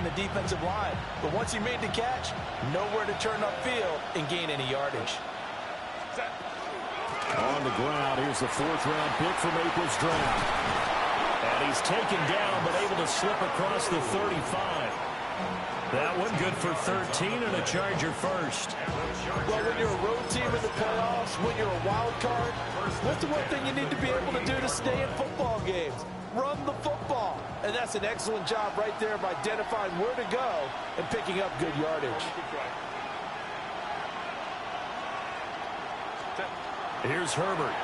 behind the defensive line. But once he made the catch, nowhere to turn upfield and gain any yardage. On the ground, here's the fourth-round pick from April's draft. And he's taken down, but able to slip across the 35. That one good for 13 and a Charger first. Well, when you're a road team in the playoffs, when you're a wild card, what's the one thing you need to be able to do to stay in football games? Run the football. And that's an excellent job right there of identifying where to go and picking up good yardage. Here's Herbert.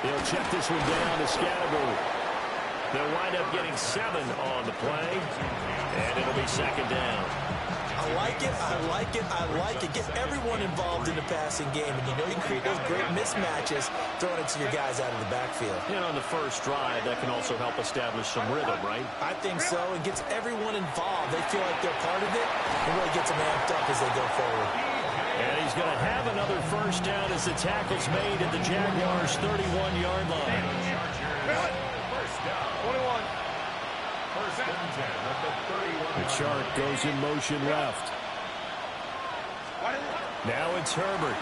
He'll check this one down to Scattergood. They'll wind up getting 7 on the play, and it'll be second down. I like it, I like it, I like it. Get everyone involved in the passing game, and you know you can create those great mismatches throwing it to your guys out of the backfield. And on the first drive, that can also help establish some rhythm, right? I think so. It gets everyone involved. They feel like they're part of it, and really gets them amped up as they go forward. And he's going to have another first down as the tackle's made at the Jaguars' 31-yard line. First down. 21. First and 10 at the 31. The chart goes in motion left. Now it's Herbert.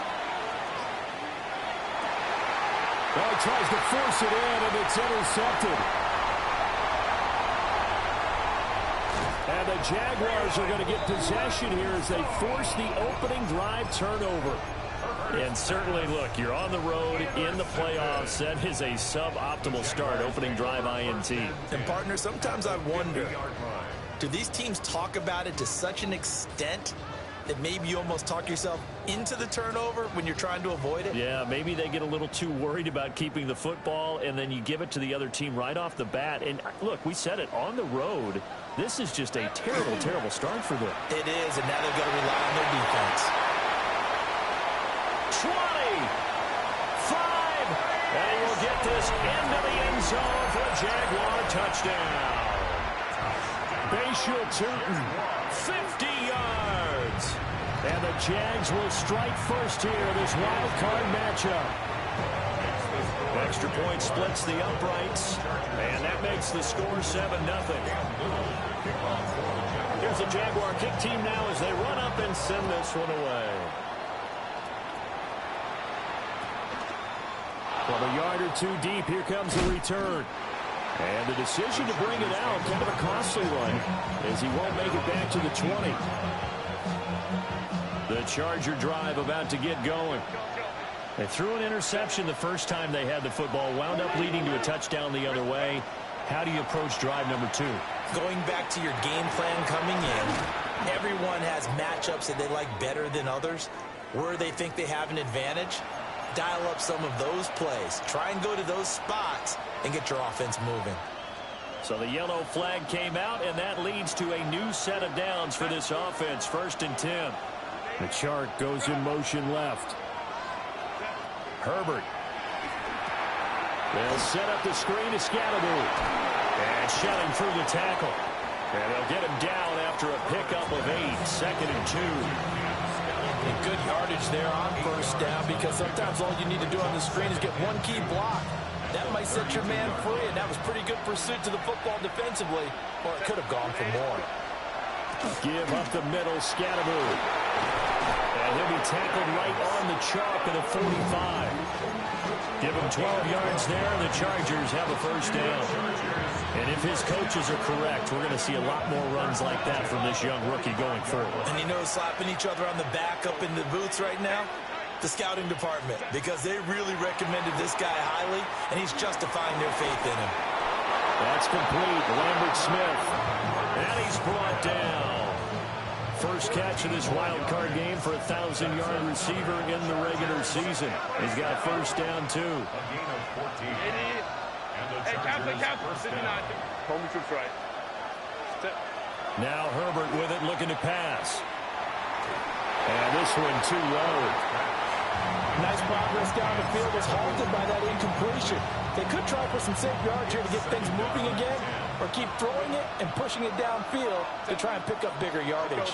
Oh, he tries to force it in, and it's intercepted. And the Jaguars are going to get possession here as they force the opening drive turnover. And certainly, look, you're on the road in the playoffs. That is a suboptimal start, opening drive INT. And, partner, sometimes I wonder, do these teams talk about it to such an extent that maybe you almost talk yourself into the turnover when you're trying to avoid it? Yeah, maybe they get a little too worried about keeping the football, and then you give it to the other team right off the bat. And, look, we said it, on the road, this is just a terrible, terrible start for them. It is, and now they've got to rely on their defense. 20, 5, and he will get this into the end zone for a Jaguar touchdown. Bashal Tutin, 50 yards. And the Jags will strike first here, this wild card matchup. Extra point splits the uprights, and that makes the score 7-0. Here's the Jaguar kick team now as they run up and send this one away. Well, a yard or two deep, here comes the return. And the decision to bring it out, kind of a costly one, as he won't make it back to the 20. The Charger drive about to get going. They threw an interception the first time they had the football, wound up leading to a touchdown the other way. How do you approach drive number 2? Going back to your game plan coming in, everyone has matchups that they like better than others. Where they think they have an advantage, dial up some of those plays. Try and go to those spots and get your offense moving. So the yellow flag came out, and that leads to a new set of downs for this offense. 1st and 10. The chart goes in motion left. Herbert. They'll set up the screen to Scattergood. And shutting through the tackle. And they'll get him down after a pickup of 8. 2nd and 2. And good yardage there on first down, because sometimes all you need to do on the screen is get one key block. That might set your man free, and that was pretty good pursuit to the football defensively, or it could have gone for more. Give up the middle, Scattergood. And he'll be tackled right on the chalk at a 45. Give him 12 yards there, and the Chargers have a first down. And if his coaches are correct, we're going to see a lot more runs like that from this young rookie going forward. And you know, slapping each other on the back up in the booths right now? The scouting department, because they really recommended this guy highly, and he's justifying their faith in him. That's complete. Lambert Smith. And he's brought down. First catch of this wild card game for a 1,000-yard receiver in the regular season. He's got a first down, too. A gain of 14. Hey, count, 59. Home troops right. Now Herbert with it, looking to pass. And this one too low. Nice progress down the field, was halted by that incompletion. They could try for some safe yards here to get things moving again, or keep throwing it and pushing it downfield to try and pick up bigger yardage.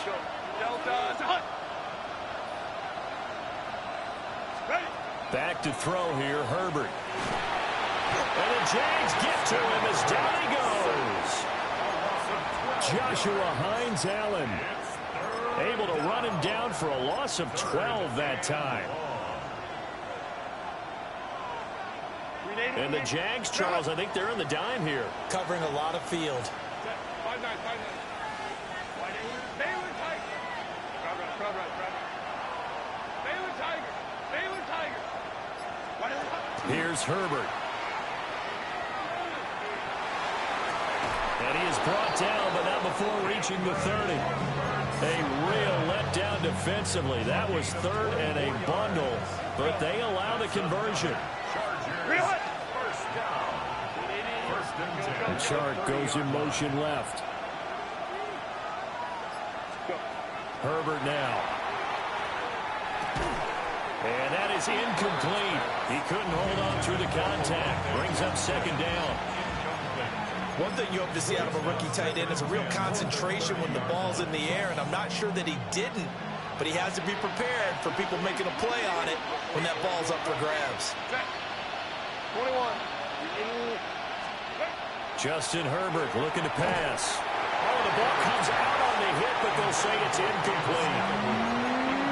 Back to throw here, Herbert. And the Jags get to him as down he goes. Joshua Hines-Allen able to run him down for a loss of 12 that time. And the Jags, Charles, I think they're in the dime here. Covering a lot of field. Here's Herbert. And he is brought down, but not before reaching the 30. A real letdown defensively. That was third and a bundle, but they allow the conversion. And Chark goes in motion left. Herbert now. And that is incomplete. He couldn't hold on through the contact. Brings up second down. One thing you hope to see out of a rookie tight end is a real concentration when the ball's in the air, and I'm not sure that he didn't, but he has to be prepared for people making a play on it when that ball's up for grabs. 21. Justin Herbert looking to pass. Oh, the ball comes out on the hit, but they'll say it's incomplete.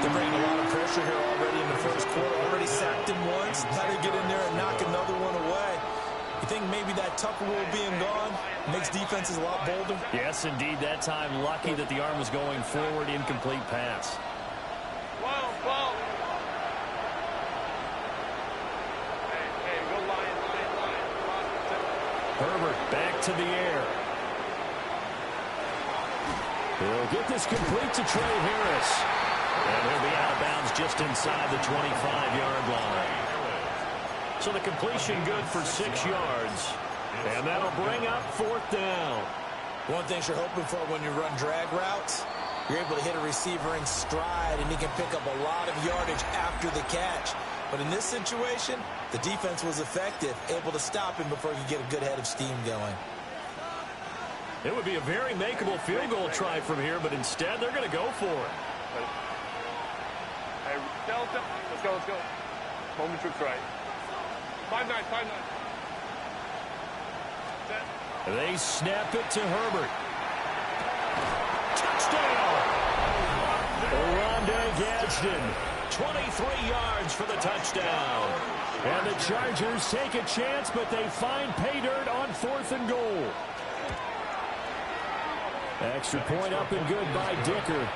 They're bringing a lot of pressure here already in the first quarter. Already sacked him once. Now they get in there and knock another one away. You think maybe that Tucker rule being gone makes defenses a lot bolder? Yes, indeed. That time, lucky that the arm was going forward. Incomplete pass. Herbert back to the air. He'll get this complete to Trey Harris. And he'll be out of bounds just inside the 25-yard line. So the completion good for 6 yards. And that'll bring up fourth down. One thing you're hoping for when you run drag routes, you're able to hit a receiver in stride, and he can pick up a lot of yardage after the catch. But in this situation, the defense was effective, able to stop him before he could get a good head of steam going. It would be a very makeable field goal try from here, but instead they're going to go for it. Hey, Delta, let's go. Moment trips right. 5-9. They snap it to Herbert. Touchdown! Oronde Gadsden, 23 yards for the touchdown. And the Chargers take a chance, but they find pay dirt on 4th and goal. Extra point up and good by Dicker.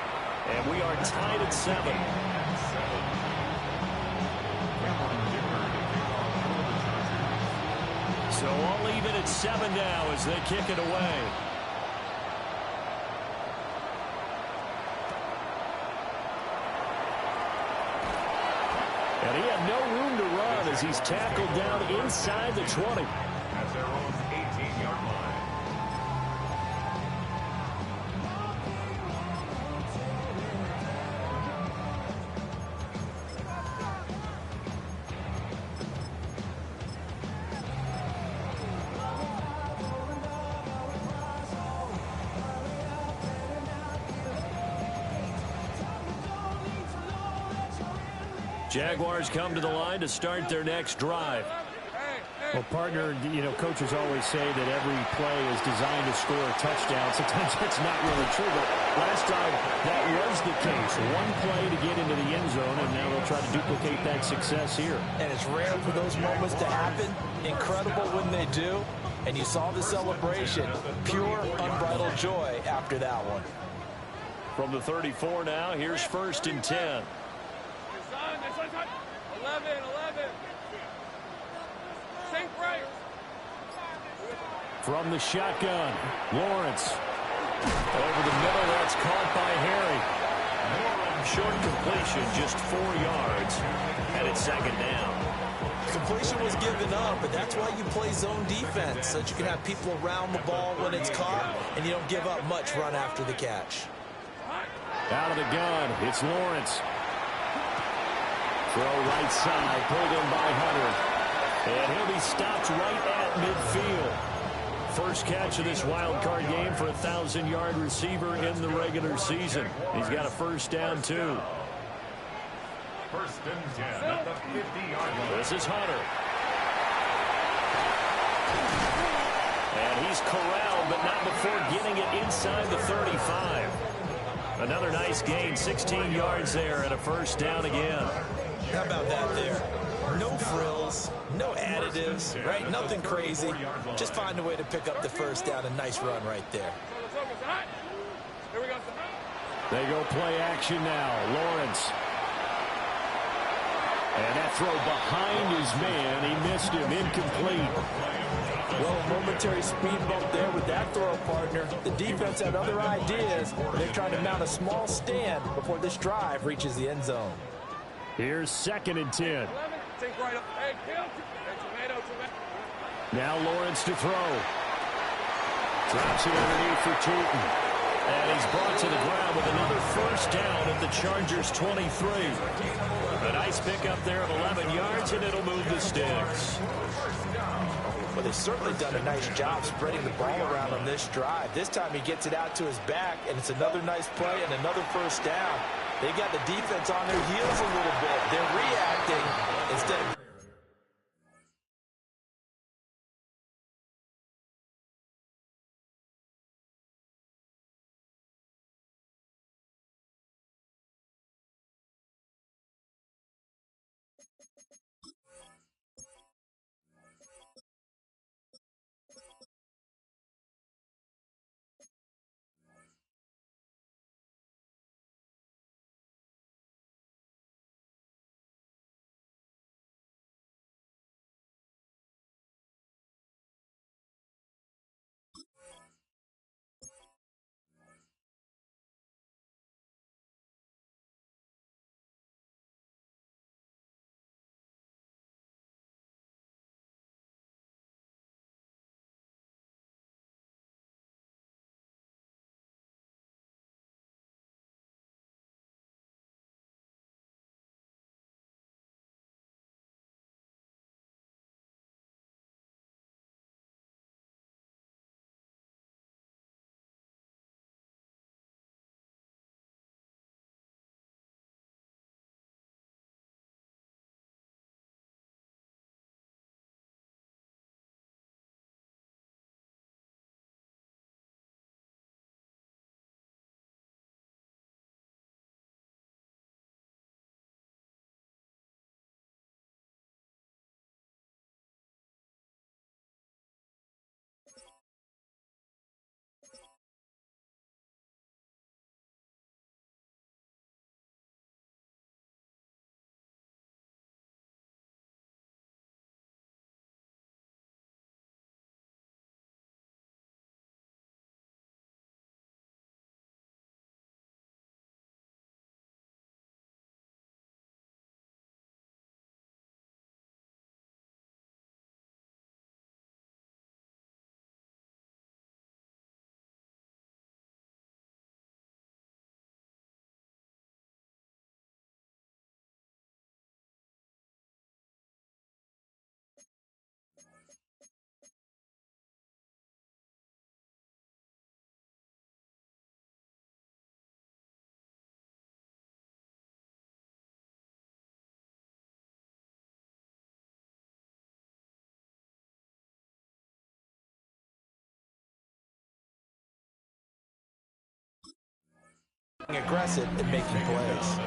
And we are tied at 7. So all even at 7 now as they kick it away. And he had no room to run as he's tackled down inside the 20. At their own 18-yard line. Jaguars come to the line to start their next drive. Well, partner, coaches always say that every play is designed to score a touchdown. Sometimes that's not really true, but last drive, that was the case. One play to get into the end zone, and now they'll try to duplicate that success here. And it's rare for those moments to happen. Incredible when they do. And you saw the celebration. Pure, unbridled joy after that one. From the 34 now, here's 1st and 10. 11. Think right. From the shotgun, Lawrence. Over the middle, that's caught by Harry. Short completion, just 4 yards. And it's 2nd down. Completion was given up, but that's why you play zone defense, so that you can have people around the ball when it's caught, and you don't give up much run after the catch. Out of the gun, it's Lawrence. Throw right side, pulled in by Hunter. And he'll be stopped right at midfield. First catch of this wild card game for a 1,000-yard receiver in the regular season. He's got a first down, too. 1st and 10 at the 50-yard line. This is Hunter. And He's corralled, but not before getting it inside the 35. Another nice gain, 16 yards there and a first down again. How about that there? No frills, no additives, right? Nothing crazy. Just find a way to pick up the first down. A nice run right there. They go play action now. Lawrence. And that throw behind his man. He missed him. Incomplete. Well, a momentary speed bump there with that throw, partner. The defense had other ideas. They're trying to mount a small stand before this drive reaches the end zone. Here's 2nd and 10. Now Lawrence to throw. Drops it underneath for Tootin. And he's brought to the ground with another first down at the Chargers' 23. A nice pickup there of 11 yards, and it'll move the sticks. Well, they've certainly done a nice job spreading the ball around on this drive. This time he gets it out to his back, and it's another nice play and another first down. They got the defense on their heels a little bit. They're reacting instead of... aggressive in making plays.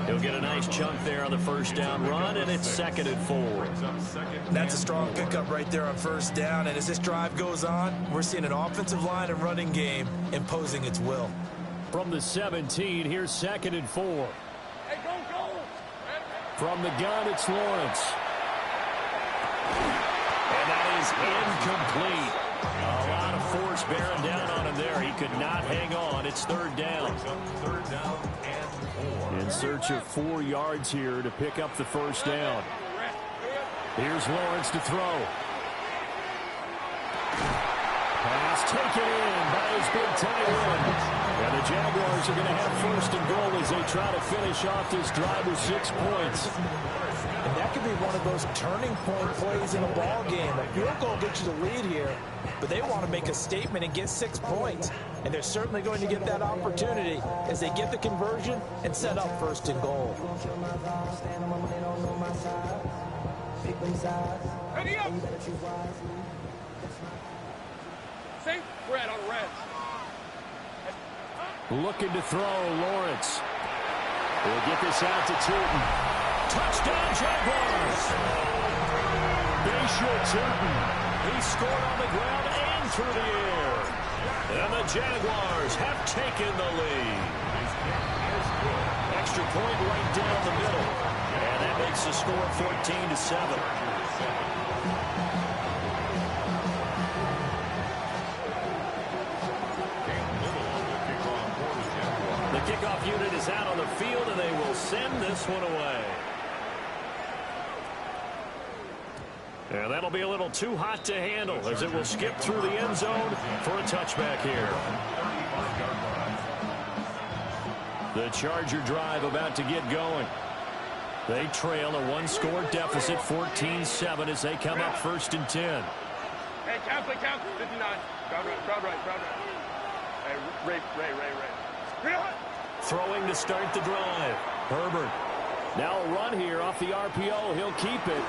He'll get a nice chunk there on the first down run, and it's 2nd and 4. That's a strong pickup right there on first down, and as this drive goes on, we're seeing an offensive line and running game imposing its will. From the 17, here's 2nd and 4. Hey, go! From the gun, it's Lawrence. And that is incomplete. A lot of force bearing down on him there. He could not hang on. It's 3rd down. In search of 4 yards here to pick up the first down. Here's Lawrence to throw. Pass taken in by his big tight end. And the Jaguars are going to have 1st and goal as they try to finish off this drive with 6 points. And that could be one of those turning point plays in a ball game. A field goal gets you the lead here, but they want to make a statement and get 6 points. And they're certainly going to get that opportunity as they get the conversion and set up 1st and goal. Same red on red. Looking to throw, Lawrence. We'll get this out to Tootin. Touchdown, Jaguars! Bayshore Tootin. He scored on the ground and through the air. And the Jaguars have taken the lead. Extra point right down the middle. And that makes the score 14-7. The kickoff unit is out on the field, and they will send this one away. And that'll be a little too hot to handle as it will skip through the end zone for a touchback here. The Charger drive about to get going. They trail a one-score deficit, 14-7, as they come up 1st and 10. Hey, count, 59. Crowd right. Hey, Ray. Throwing to start the drive. Herbert. Now a run here off the RPO. He'll keep it.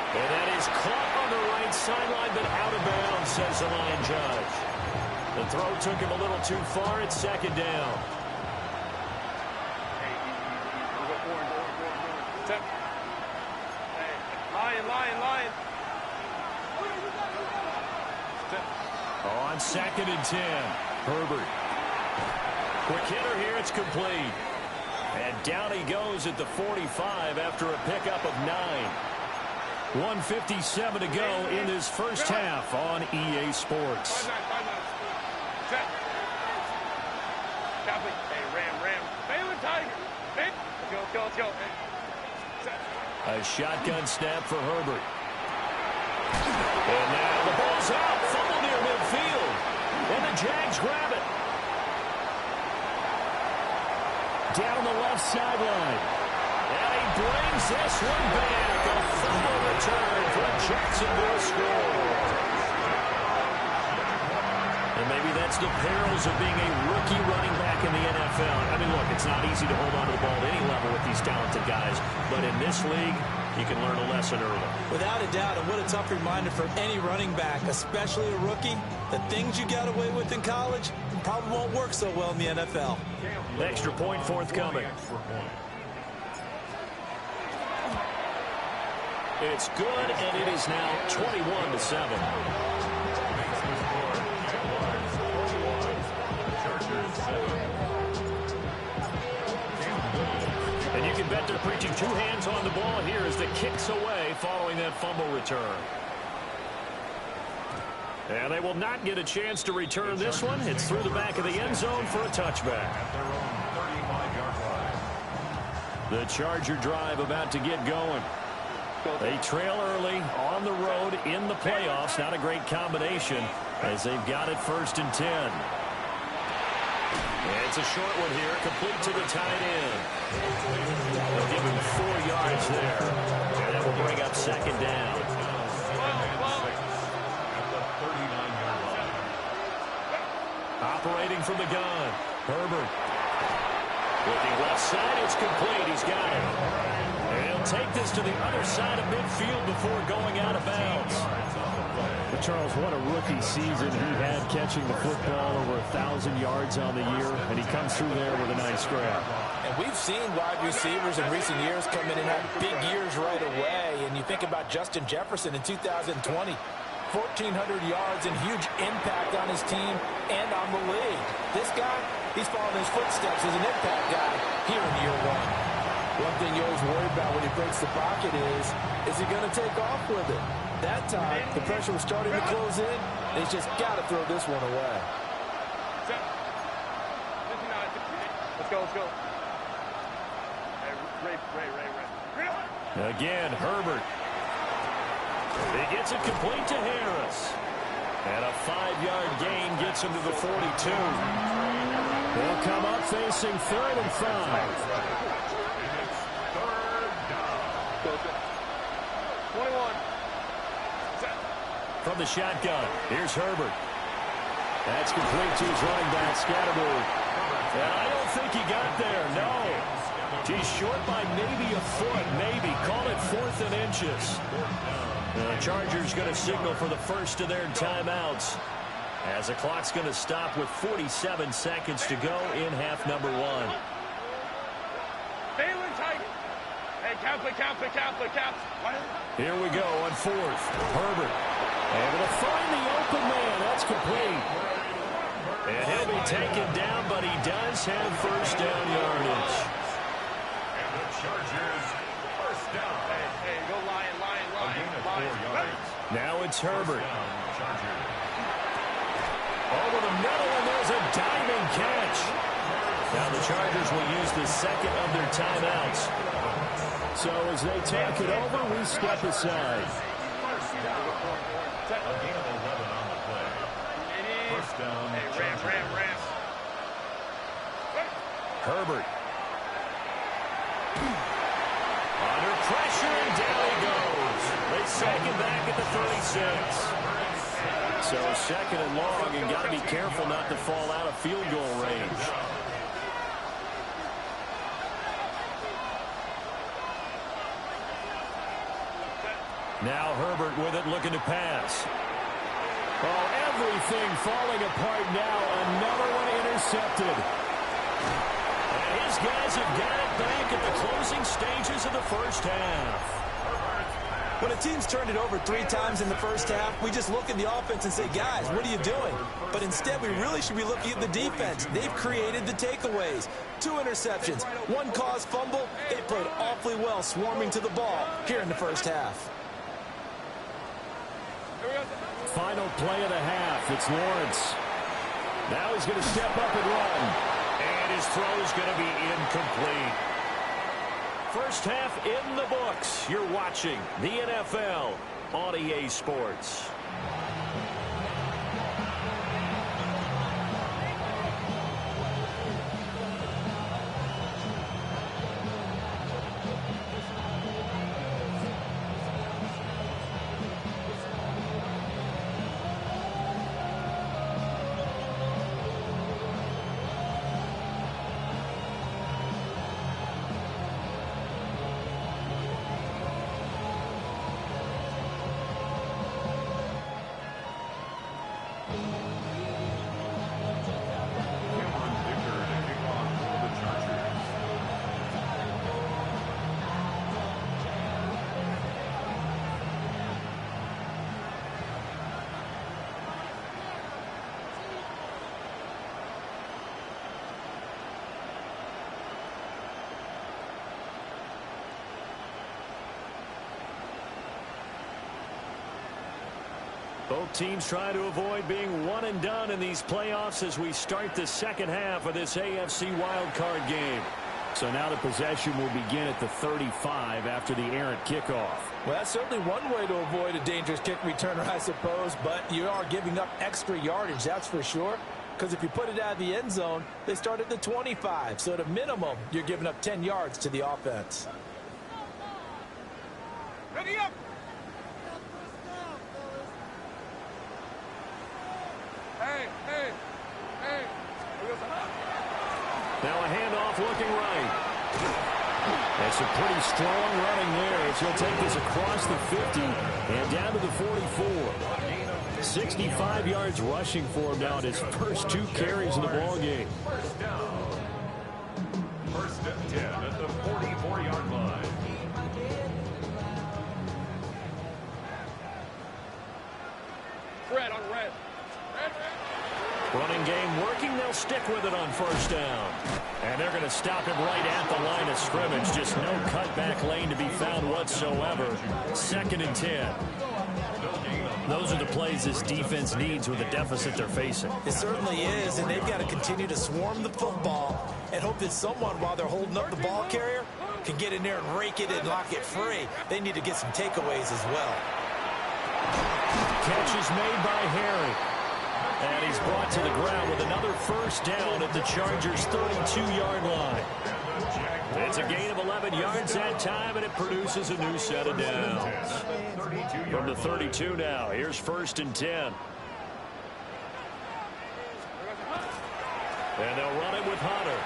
And that is caught on the right sideline, but out of bounds, says the line judge. The throw took him a little too far. It's 2nd down. Lion. On 2nd and 10. Herbert. Quick hitter here. It's complete. And down he goes at the 45 after a pickup of 9. 1:57 to go in this first half on EA Sports. 5-9. Hey, Ram. Baylor Tiger. Hey, let's go. A shotgun snap for Herbert. And now the ball's out. Fumble near midfield. And the Jags grab it. Down the left sideline. And he brings this one back. A fumble return for a Jacksonville score. And maybe that's the perils of being a rookie running back in the NFL. I mean, look, it's not easy to hold on to the ball at any level with these talented guys. But in this league, you can learn a lesson early. Without a doubt, and what a tough reminder for any running back, especially a rookie. The things you got away with in college probably won't work so well in the NFL. Extra point forthcoming. It's good, and it is now 21-7. And you can bet they're preaching 2 hands on the ball here as the kick's away following that fumble return. And they will not get a chance to return this one. It's through the back of the end zone for a touchback. The Charger drive about to get going. They trail early on the road in the playoffs. Not a great combination as they've got it 1st and 10. And it's a short one here, complete to the tight end. They'll give him 4 yards there. And that will bring up 2nd down. Operating from the gun, Herbert. Looking left side, it's complete. He's got it. And he'll take this to the other side of midfield before going out of bounds. But Charles, what a rookie season he had, catching the football over 1,000 yards on the year, and he comes through there with a nice grab. And we've seen wide receivers in recent years come in and have big years right away. And you think about Justin Jefferson in 2020. 1,400 yards and huge impact on his team and on the league. This guy, he's following his footsteps as an impact guy here in year 1. One thing you always worry about when he breaks the pocket is he going to take off with it? That time, the pressure was starting to close in, and he's just got to throw this one away. Let's go. Ray. Again, Herbert. He gets it complete to Harris. And a 5-yard gain gets him to the 42. They'll come up facing 3rd and 5. 21. From the shotgun, here's Herbert. That's complete to his running back, Scatterboot. And I don't think he got there, no. He's short by maybe a foot, maybe. Call it 4th and inches. The Chargers going to signal for the first of their timeouts. As the clock's going to stop with 47 seconds to go in half number one. Balin tight. Hey, count. Here we go on fourth. Herbert able to find the open man. That's complete. And he'll be taken down, but he does have first down yardage. And the Chargers, first down. Hey, go Lion. Now it's Herbert. Over the middle, and there's a diving catch. Now the Chargers will use the second of their timeouts. So as they take it over, we step aside. A gain of 11 on the play. First down. Hey, ram. Herbert. Under pressure, and down he goes. They sack him back at the 36. So second and long, and got to be careful not to fall out of field goal range. Now Herbert with it, looking to pass. Oh, everything falling apart now. Another one intercepted. And his guys have got it back at the closing stages of the first half. When a team's turned it over 3 times in the first half, we just look at the offense and say, guys, what are you doing? But instead, we really should be looking at the defense. They've created the takeaways. 2 interceptions, 1 caused fumble. They played awfully well swarming to the ball here in the first half. Final play of the half. It's Lawrence. Now he's going to step up and run. And his throw's going to be incomplete. First half in the books. You're watching the NFL on EA Sports. Both teams try to avoid being one and done in these playoffs as we start the second half of this AFC wildcard game. So now the possession will begin at the 35 after the errant kickoff. Well, that's certainly one way to avoid a dangerous kick returner, I suppose, but you are giving up extra yardage, that's for sure. Because if you put it out of the end zone, they start at the 25. So at a minimum, you're giving up 10 yards to the offense. Ready up. Hey. Now a handoff looking right. That's a pretty strong running there as he'll take this across the 50 and down to the 44. 65 yards rushing for him now in his first 2 carries of the ball game. First down. First and 10 at the 44-yard line. Red on red. Running game working. They'll stick with it on first down. And they're going to stop him right at the line of scrimmage. Just no cutback lane to be found whatsoever. 2nd and 10. Those are the plays this defense needs with the deficit they're facing. It certainly is, and they've got to continue to swarm the football and hope that someone, while they're holding up the ball carrier, can get in there and rake it and lock it free. They need to get some takeaways as well. Catch is made by Harry. And he's brought to the ground with another first down at the Chargers' 32-yard line. It's a gain of 11 yards that time, and it produces a new set of downs. From the 32 now, here's 1st and 10. And they'll run it with Hunter.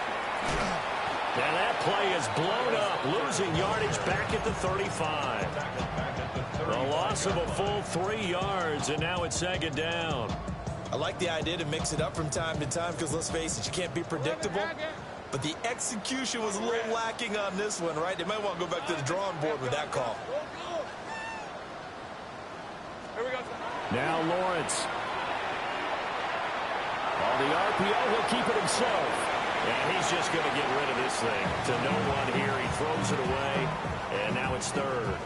And that play is blown up, losing yardage back at the 35. A loss of a full 3 yards, and now it's 2nd down. I like the idea to mix it up from time to time because, let's face it, you can't be predictable. But the execution was a little lacking on this one, right? They might want to go back to the drawing board with that call. Now Lawrence. On the RPO, he'll keep it himself. And he's just going to get rid of this thing. To no one here, he throws it away, and now it's third.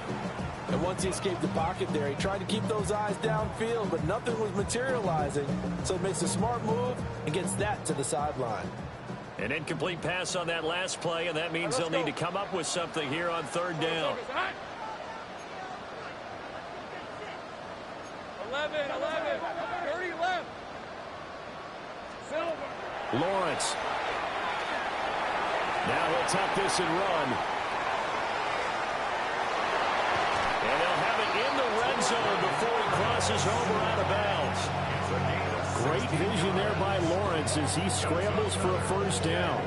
And once he escaped the pocket there, he tried to keep those eyes downfield, but nothing was materializing. So he makes a smart move and gets that to the sideline. An incomplete pass on that last play, and that means they'll need to come up with something here on third down. 11, 30 left. Lawrence. Now he'll tuck this and run. And they'll have it in the red zone before he crosses over out of bounds. Great vision there by Lawrence as he scrambles for a first down.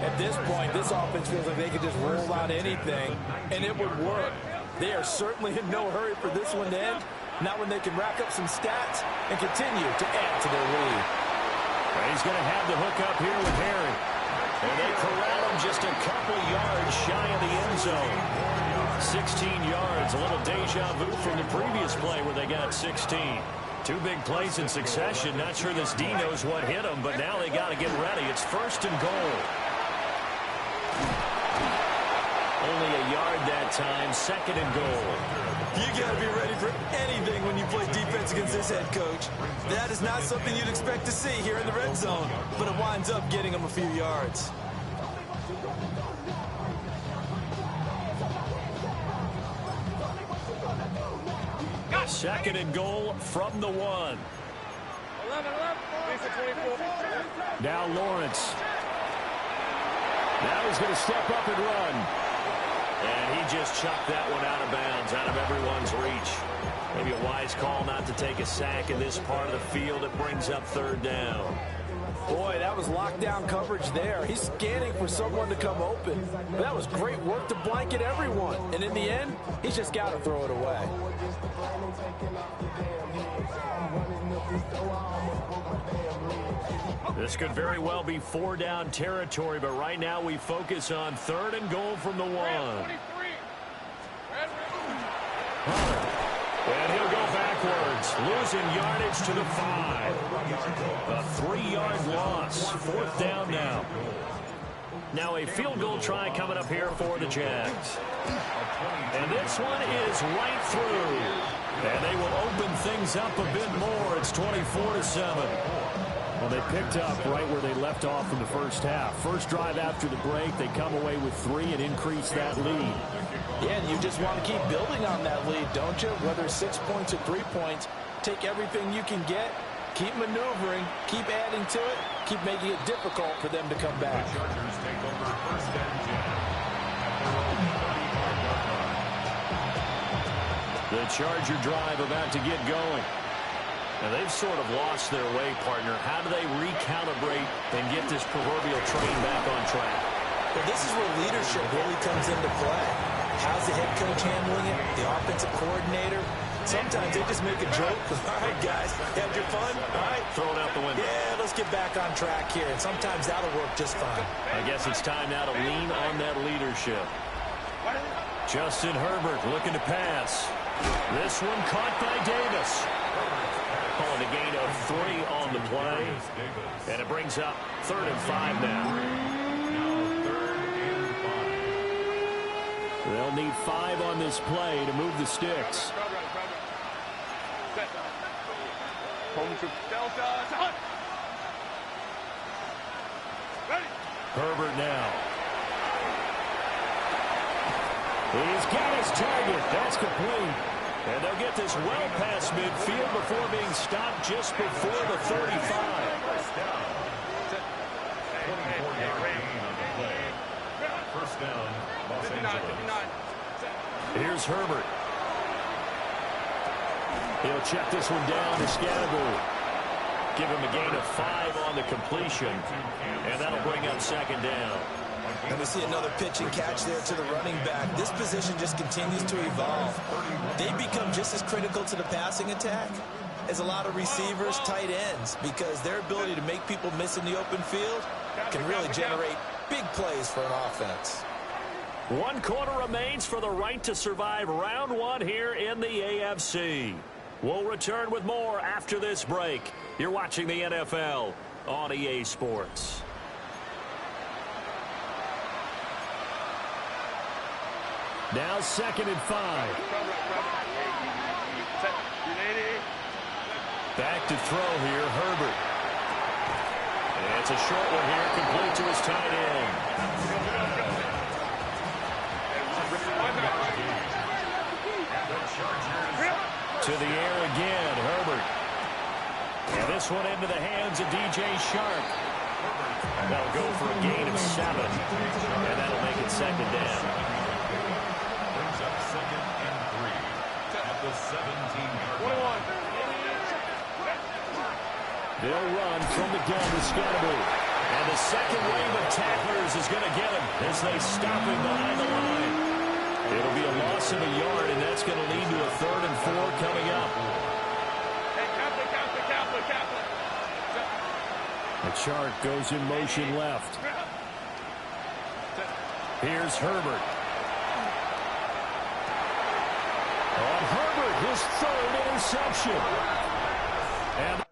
At this point, this offense feels like they could just roll out anything, and it would work. They are certainly in no hurry for this one to end, not when they can rack up some stats and continue to add to their lead. And he's going to have the hook up here with Herring. And they corral him just a couple yards shy of the end zone. 16 yards, a little deja vu from the previous play where they got 16. Two big plays in succession. Not sure this D knows what hit him, but now they got to get ready. It's first and goal. Only a yard that time, second and goal. You got to be ready for anything when you play defense against this head coach. That is not something you'd expect to see here in the red zone, but it winds up getting them a few yards. Second and goal from the 1. 11. Now Lawrence. Now he's going to step up and run. And he just chucked that one out of bounds, out of everyone's reach. Maybe a wise call not to take a sack in this part of the field. It brings up third down. Boy, that was lockdown coverage there. He's scanning for someone to come open. But that was great work to blanket everyone. And in the end, he's just got to throw it away. This could very well be 4-down territory, but right now we focus on third and goal from the 1. And he'll go backwards, losing yardage to the 5. A 3-yard loss, fourth down now. Now a field goal try coming up here for the Jags. And this one is right through. And they will open things up a bit more. It's 24-7. Well, they picked up right where they left off in the first half. First drive after the break, they come away with 3 and increase that lead. Yeah, and you just want to keep building on that lead, don't you? Whether it's 6 points or 3 points, take everything you can get, keep maneuvering, keep adding to it, keep making it difficult for them to come back. The Charger drive about to get going. And they've sort of lost their way, partner. How do they recalibrate and get this proverbial train back on track? Well, this is where leadership really comes into play. How's the head coach handling it? The offensive coordinator? Sometimes they just make a joke. All right, guys, had your fun? All right. Throw it out the window. Yeah, let's get back on track here. And sometimes that'll work just fine. I guess it's time now to lean on that leadership. Justin Herbert looking to pass. This one caught by Davis. Calling a gain of 3 on the play. And it brings up 3rd and 5 now. They'll need 5 on this play to move the sticks. Herbert now. He's got his target. That's complete. And they'll get this well past midfield before being stopped just before the 35. First down, Los Angeles. Here's Herbert. He'll check this one down to Scatterbury. Give him a gain of 5 on the completion. And that'll bring up 2nd down. And we see another pitch and catch there to the running back. This position just continues to evolve. They become just as critical to the passing attack is a lot of receivers, tight ends, because their ability to make people miss in the open field can really generate big plays for an offense. 1 quarter remains for the right to survive round 1 here in the AFC. We'll return with more after this break. You're watching the NFL on EA Sports. Now 2nd and 5. Back to throw here, Herbert. And it's a short one here, complete to his tight end. To the air again, Herbert. And this one into the hands of DJ Shark. That'll go for a gain of 7. And that'll make it 2nd down. Brings up 2nd and 3 at the 17-yard line. They'll run from the gun to Scatterby. And the second wave of tacklers is going to get him as they stop him behind the line. It'll be a loss of a yard, and that's going to lead to a 3rd and 4 coming up. The Chark goes in motion left. Here's Herbert. On Herbert, his 3rd interception. And